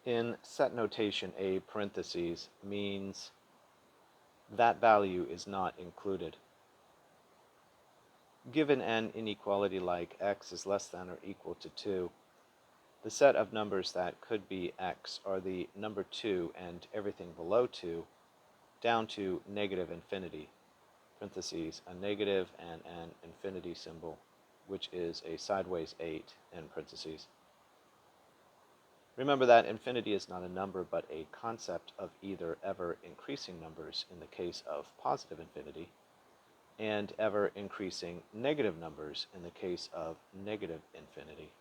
In set notation, a parenthesis means that value is not included. Given an inequality like x is less than or equal to 2, the set of numbers that could be x are the number 2 and everything below 2 down to negative infinity, parentheses, a negative and an infinity symbol, which is a sideways 8 in parentheses. Remember that infinity is not a number but a concept of either ever increasing numbers in the case of positive infinity and ever increasing negative numbers in the case of negative infinity.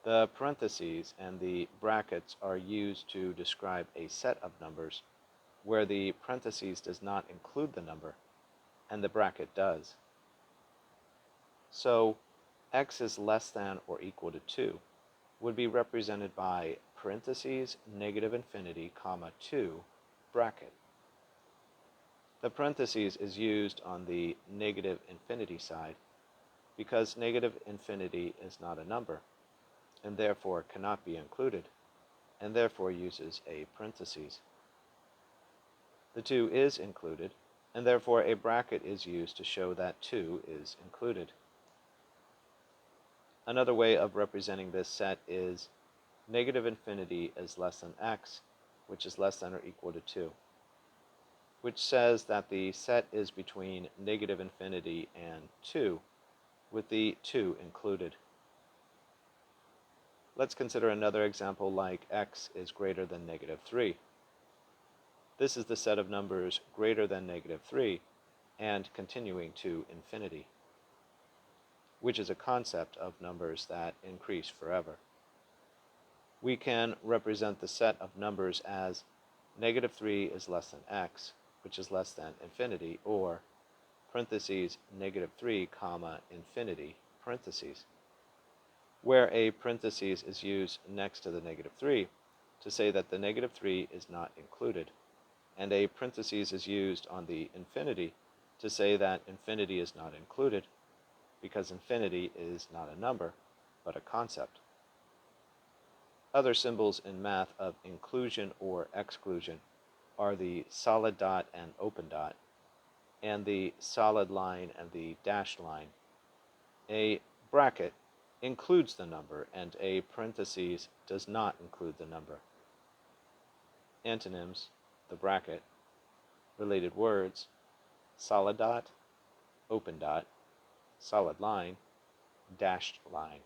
The parentheses and the brackets are used to describe a set of numbers where the parentheses does not include the number and the bracket does. So x is less than or equal to 2 would be represented by parentheses negative infinity comma 2 bracket. The parentheses is used on the negative infinity side because negative infinity is not a number and therefore cannot be included and therefore uses a parentheses. The 2 is included and therefore a bracket is used to show that 2 is included. Another way of representing this set is negative infinity is less than x, which is less than or equal to 2, which says that the set is between negative infinity and 2, with the 2 included. Let's consider another example like x is greater than negative 3. This is the set of numbers greater than negative 3 and continuing to infinity, which is a concept of numbers that increase forever. We can represent the set of numbers as negative 3 is less than x, which is less than infinity, or parentheses negative 3 comma infinity parentheses, where a parentheses is used next to the negative 3 to say that the negative 3 is not included, and a parentheses is used on the infinity to say that infinity is not included, because infinity is not a number, but a concept. Other symbols in math of inclusion or exclusion are the solid dot and open dot, and the solid line and the dashed line. A bracket includes the number, and a parentheses does not include the number. Antonyms, the bracket. Related words, solid dot, open dot, solid line, dashed line.